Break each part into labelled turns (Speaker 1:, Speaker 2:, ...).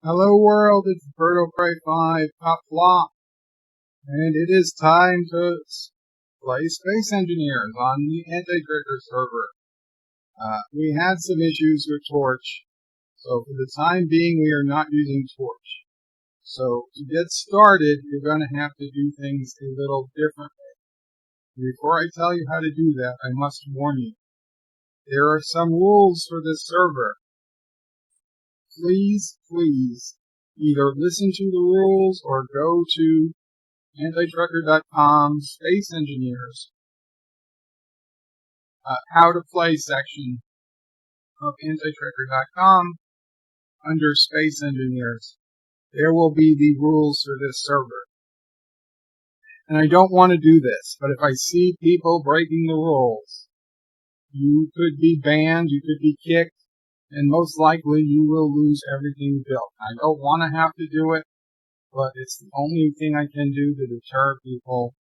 Speaker 1: Hello world, it's Birdo Prey 5 Qapla, and it is time to play Space Engineers on the Anti-Trigger server. We had some issues with Torch, so for the time being we are not using Torch. So to get started, you're going to have to do things a little differently. Before I tell you how to do that, I must warn you. There are some rules for this server. Please, either listen to the rules or go to antitrucker.com Space Engineers How to Play section of antitrucker.com under Space Engineers. There will be the rules for this server. And I don't want to do this, but if I see people breaking the rules, you could be banned, you could be kicked, and most likely you will lose everything built. I don't want to have to do it, but it's the only thing I can do to deter people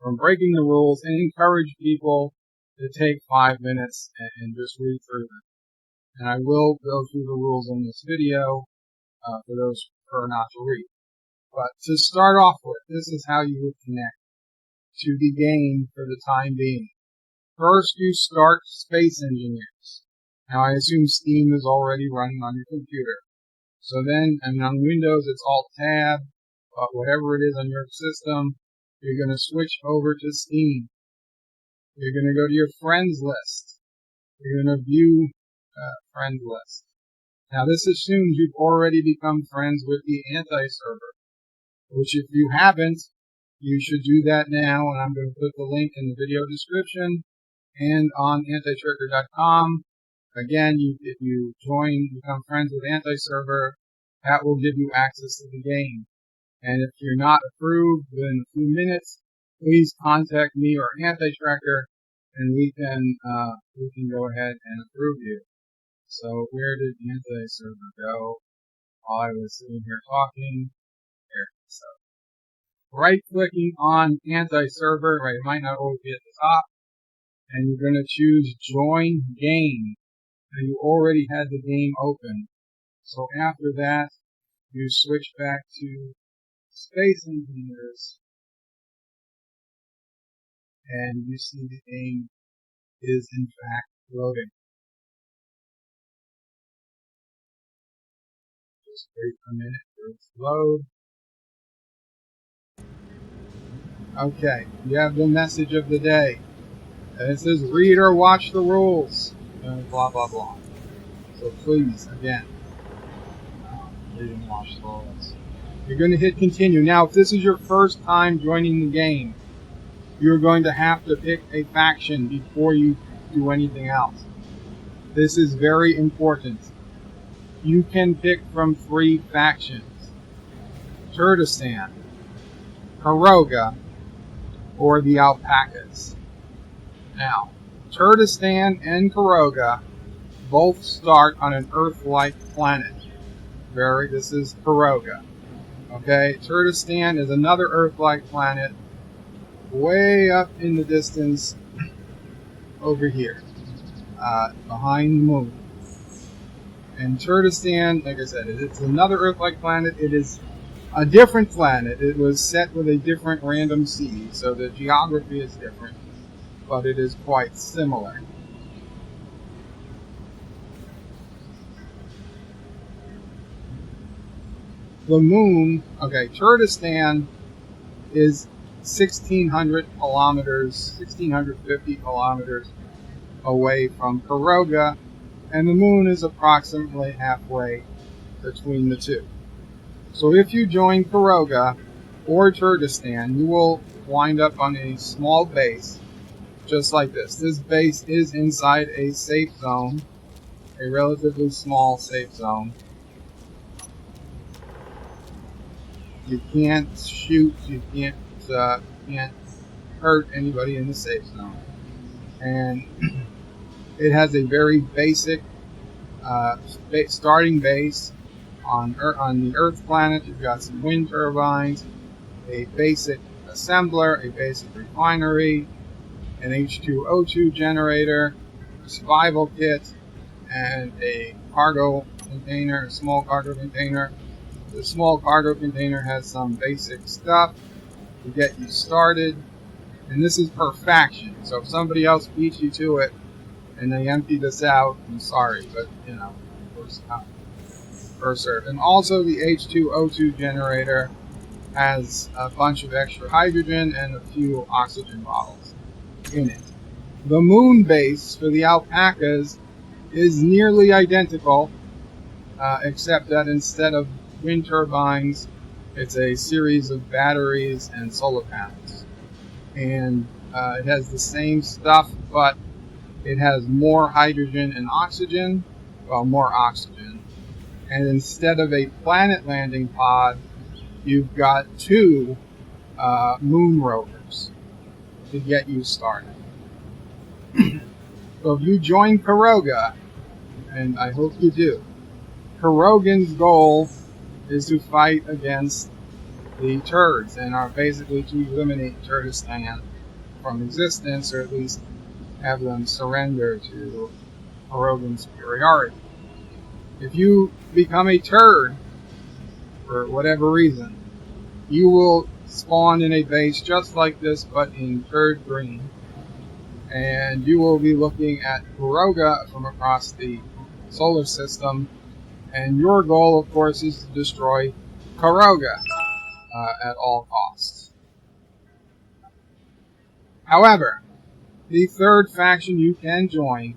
Speaker 1: from breaking the rules and encourage people to take 5 minutes and just read through them. And I will go through the rules in this video for those who prefer not to read. But to start off with, this is how you would connect to the game for the time being. First, you start Space Engineers. Now, I assume Steam is already running on your computer. So then, on Windows, it's Alt-Tab, but whatever it is on your system, you're going to switch over to Steam. You're going to go to your friends list. You're going to view friends list. Now, this assumes you've already become friends with the anti-server, which if you haven't, you should do that now, and I'm going to put the link in the video description and on antitrucker.com. Again, if you become friends with anti-server, that will give you access to the game. And if you're not approved within a few minutes, please contact me or Anti-Tracker, and we can go ahead and approve you. So where did Anti-Server go while I was sitting here talking? There. So right-clicking on Anti-Server, right? It might not always be at the top, and you're going to choose Join Game. Now you already had the game open. So after that, you switch back to Space Engineers, and you see the game is in fact loading. Just wait a minute for it to load. Okay, you have the message of the day. And it says, read or watch the rules. Blah, blah, blah. So please, again, read and watch the rules. You're going to hit continue. Now, if this is your first time joining the game, you're going to have to pick a faction before you do anything else. This is very important. You can pick from 3 factions: Kurdistan, Karoga, or the Alpacas. Now, Kurdistan and Karoga both start on an Earth-like planet. This is Karoga. Okay, Kurdistan is another Earth-like planet way up in the distance over here, behind the moon. And Kurdistan, like I said, it's another Earth-like planet. It is a different planet. It was set with a different random seed, so the geography is different, but it is quite similar. The moon, okay, Kurdistan is 1,600 kilometers, 1,650 kilometers away from Karoga, and the moon is approximately halfway between the two. So if you join Karoga or Kurdistan, you will wind up on a small base, just like this. This base is inside a safe zone, a relatively small safe zone. You can't shoot, you can't hurt anybody in the safe zone. And it has a very basic starting base on the Earth planet. You've got some wind turbines, a basic assembler, a basic refinery, an H2O2 generator, a survival kit, and a cargo container, a small cargo container, The small cargo container has some basic stuff to get you started. And this is per faction. So if somebody else beats you to it and they empty this out, I'm sorry, but first come, first serve. And also the H2O2 generator has a bunch of extra hydrogen and a few oxygen bottles in it. The moon base for the alpacas is nearly identical, except that instead of wind turbines, it's a series of batteries and solar panels. And it has the same stuff, but it has more hydrogen and oxygen, well, more oxygen. And instead of a planet landing pod, you've got 2 moon rovers to get you started. So if you join Kuroga, and I hope you do, Kurogan's goal is to fight against the turds, and are basically to eliminate Turdistan from existence, or at least have them surrender to Kurogan's superiority. If you become a turd, for whatever reason, you will spawn in a base just like this, but in turd green, and you will be looking at Kuroga from across the solar system, and your goal, of course, is to destroy Kuroga at all costs. However, the third faction you can join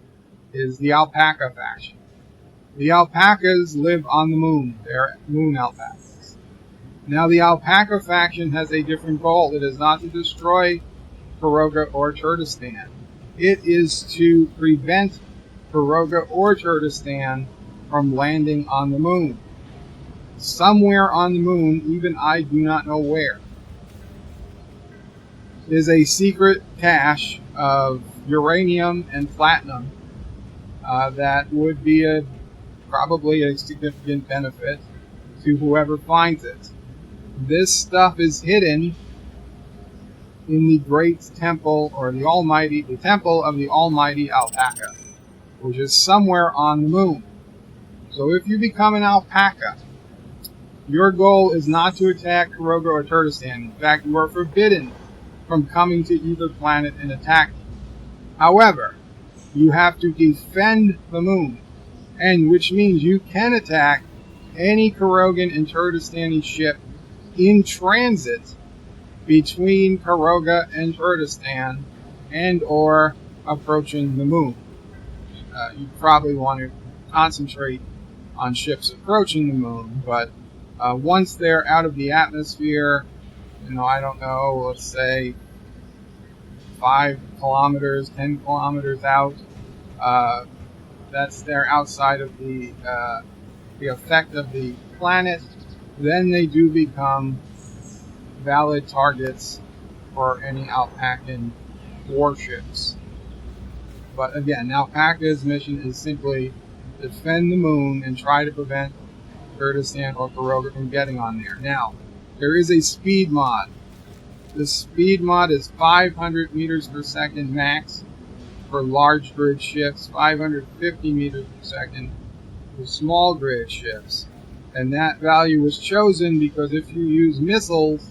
Speaker 1: is the alpaca faction. The alpacas live on the moon. They're moon alpacas. Now, the alpaca faction has a different goal. It is not to destroy Kuroga or Turdistan. It is to prevent Kuroga or Turdistan from landing on the moon. Somewhere on the moon, even I do not know where, is a secret cache of uranium and platinum that would be probably a significant benefit to whoever finds it. This stuff is hidden in the Great Temple, or the Temple of the Almighty Alpaca, which is somewhere on the moon. So if you become an alpaca, your goal is not to attack Kuroga or Turdistan. In fact, you are forbidden from coming to either planet and attacking. However, you have to defend the moon, and which means you can attack any Kurogan and Turdistani ship in transit between Kuroga and Turdistan, and or approaching the moon. You probably want to concentrate on ships approaching the moon, but once they're out of the atmosphere, I don't know, let's say 5 kilometers, 10 kilometers out, they're outside of the effect of the planet, then they do become valid targets for any alpacan warships. But again, Alpaca's mission is simply defend the moon and try to prevent Kurdistan or Kuroga from getting on there. Now, there is a speed mod. The speed mod is 500 meters per second max for large grid ships, 550 meters per second for small grid ships. And that value was chosen because if you use missiles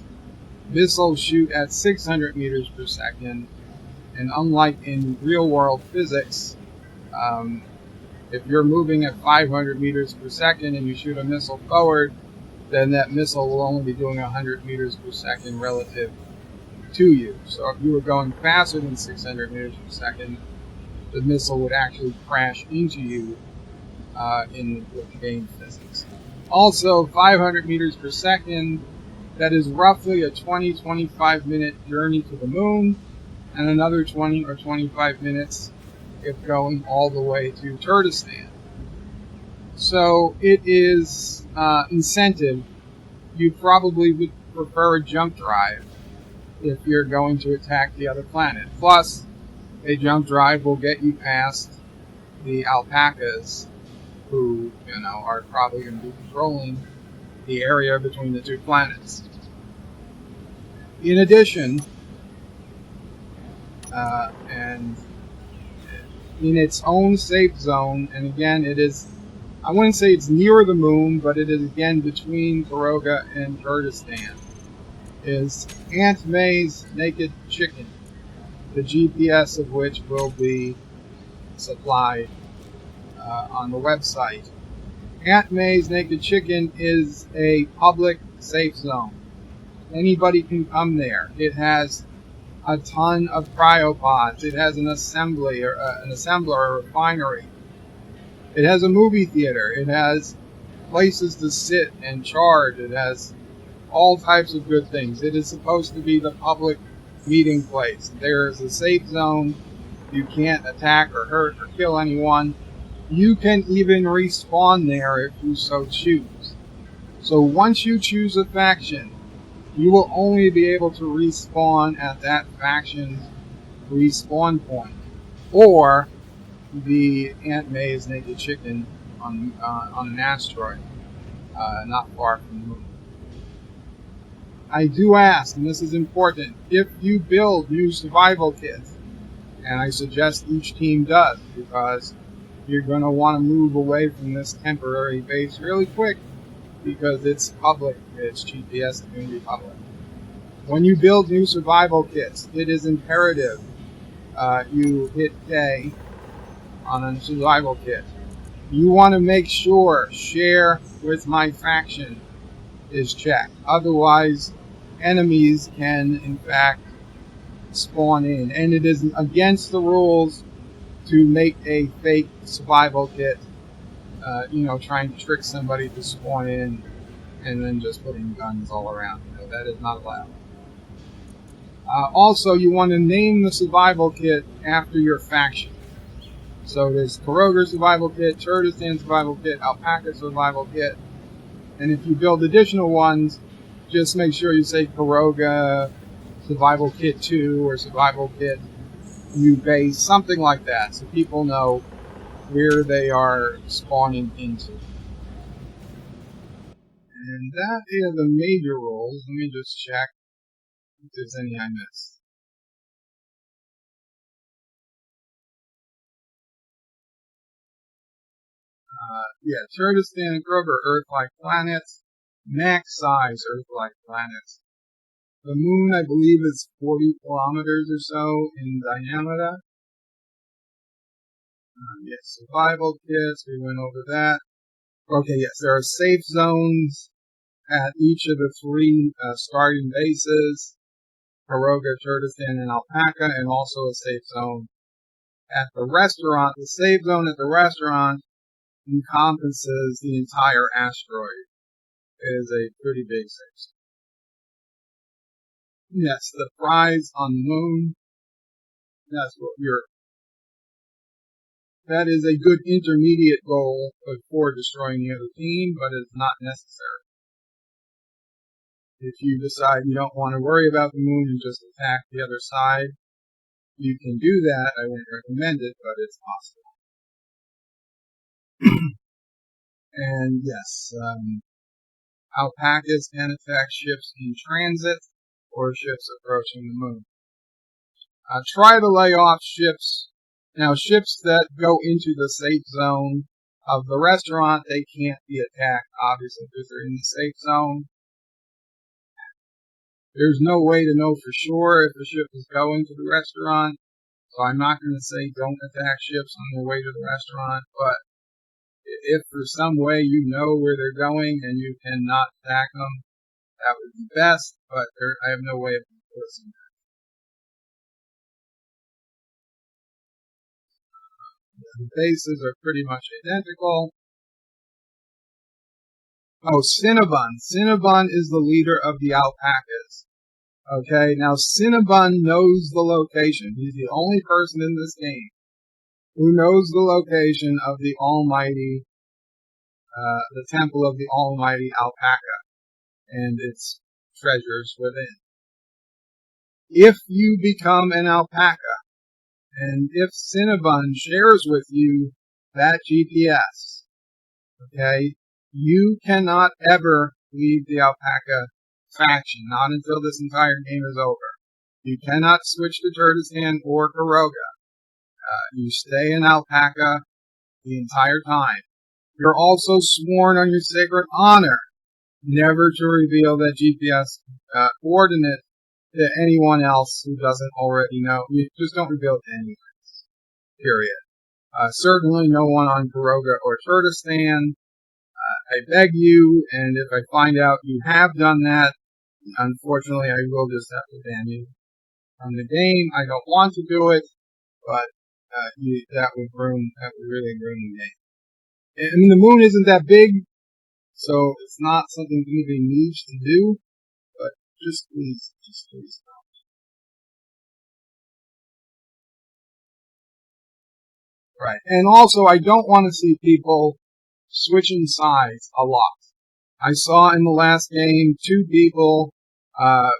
Speaker 1: shoot at 600 meters per second. And unlike in real world physics, if you're moving at 500 meters per second and you shoot a missile forward, then that missile will only be doing 100 meters per second relative to you. So if you were going faster than 600 meters per second, the missile would actually crash into you with game physics. Also, 500 meters per second, that is roughly a 20-25 minute journey to the moon, and another 20 or 25 minutes if going all the way to Turdistan. So it is incentive. You probably would prefer a jump drive if you're going to attack the other planet. Plus, a jump drive will get you past the alpacas, who are probably going to be controlling the area between the 2 planets. In addition, and in its own safe zone, and again, it is I wouldn't say it's near the moon, but it is again between Karoga and Kurdistan, is Aunt May's Naked Chicken, the GPS of which will be supplied on the website. Aunt May's Naked Chicken is a public safe zone. Anybody can come there. It has a ton of cryopods. It has an assembler, a refinery. It has a movie theater. It has places to sit and charge. It has all types of good things. It is supposed to be the public meeting place. There is a safe zone. You can't attack or hurt or kill anyone. You can even respawn there if you so choose. So once you choose a faction, you will only be able to respawn at that faction's respawn point, or the Aunt May's Naked Chicken on an asteroid not far from the moon. I do ask, and this is important, if you build new survival kits, and I suggest each team does, because you're going to want to move away from this temporary base really quick, because it's public, it's GPS, it's going to be public. When you build new survival kits, it is imperative you hit K on a survival kit. You want to make sure share with my faction is checked. Otherwise, enemies can, in fact, spawn in. And it is against the rules to make a fake survival kit, trying to trick somebody to spawn in and then just putting guns all around. That is not allowed. Also, you want to name the survival kit after your faction. So there's Karoga Survival Kit, Kurdistan Survival Kit, Alpaca Survival Kit, and if you build additional ones, just make sure you say Karoga Survival Kit 2 or Survival Kit New Base, something like that, so people know where they are spawning into. And that is the major rules. Let me just check if there's any I missed. Kurdistan and Karoga are Earth-like planets, max size Earth-like planets. The moon, I believe, is 40 kilometers or so in diameter. Survival kits, we went over that. Okay, yes, there are safe zones at each of the three starting bases, Karoga, Kurdistan, and Alpaca, and also a safe zone at the restaurant. The safe zone at the restaurant encompasses the entire asteroid. It is a pretty big safe zone. Yes, the prize on the moon. That is a good intermediate goal before destroying the other team, but it's not necessary. If you decide you don't want to worry about the moon and just attack the other side, you can do that. I won't recommend it, but it's possible. And yes, alpacas can attack ships in transit or ships approaching the moon. Try to lay off ships. Now, ships that go into the safe zone of the restaurant, they can't be attacked, obviously, because they're in the safe zone. There's no way to know for sure if the ship is going to the restaurant, so I'm not going to say don't attack ships on their way to the restaurant, but if for some way you know where they're going and you cannot attack them, that would be best, but I have no way of enforcing that. The bases are pretty much identical. Oh, Cinnabon. Cinnabon is the leader of the alpacas. Okay, now Cinnabon knows the location. He's the only person in this game who knows the location of the almighty, the temple of the almighty alpaca and its treasures within. If you become an alpaca, and if Cinnabon shares with you that GPS, okay, you cannot ever leave the alpaca faction, not until this entire game is over. You cannot switch to Kurdistan or Karoga. You stay in alpaca the entire time. You're also sworn on your sacred honor never to reveal that GPS coordinate to anyone else who doesn't already know. You just don't reveal it to anyone, period. Certainly no one on Karoga or Turkestan. I beg you, and if I find out you have done that, unfortunately I will just have to ban you from the game. I don't want to do it, but that would really ruin the game. I mean, the moon isn't that big, so it's not something anybody needs to do, but just please stop. Right. And also, I don't want to see people switching sides a lot. I saw in the last game 2 people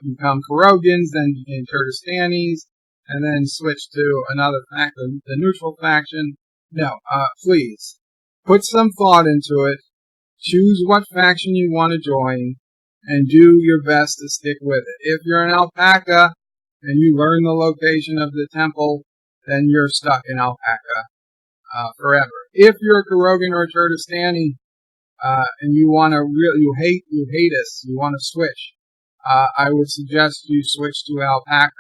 Speaker 1: become Karogans, then became Turkestanis, and then switch to another faction, the neutral faction. No, please, put some thought into it, choose what faction you want to join, and do your best to stick with it. If you're an alpaca, and you learn the location of the temple, then you're stuck in alpaca, forever. If you're a Karogan or a Turkestani, and you hate us, you want to switch, I would suggest you switch to alpaca.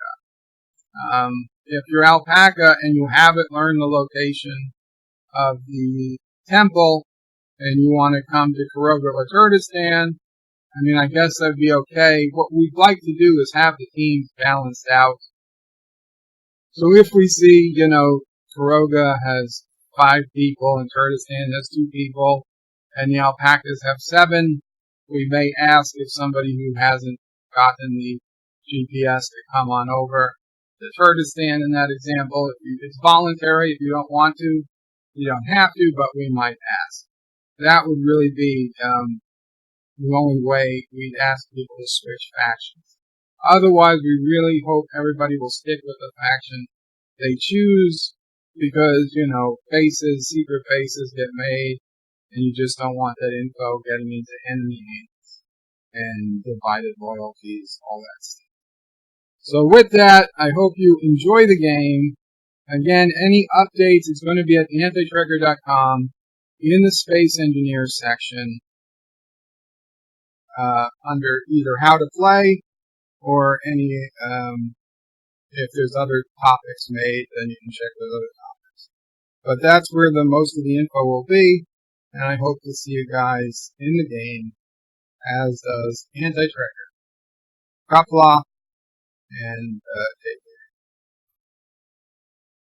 Speaker 1: If you're alpaca and you haven't learned the location of the temple and you want to come to Karoga or Kurdistan, I mean, I guess that'd be okay. What we'd like to do is have the teams balanced out. So if we see, Karoga has 5 people and Kurdistan has 2 people and the alpacas have 7, we may ask if somebody who hasn't gotten the GPS to come on over to Kurdistan in that example. It's voluntary. If you don't want to, you don't have to, but we might ask. That would really be the only way we'd ask people to switch factions. Otherwise, we really hope everybody will stick with the faction they choose because, secret bases get made, and you just don't want that info getting into enemy hands and divided loyalties, all that stuff. So with that, I hope you enjoy the game. Again, any updates, it's going to be at antitracker.com in the Space Engineers section under either how to play or any, if there's other topics made, then you can check those other topics. But that's where the most of the info will be, and I hope to see you guys in the game, as does Anti-Tracker. Qapla, and take care.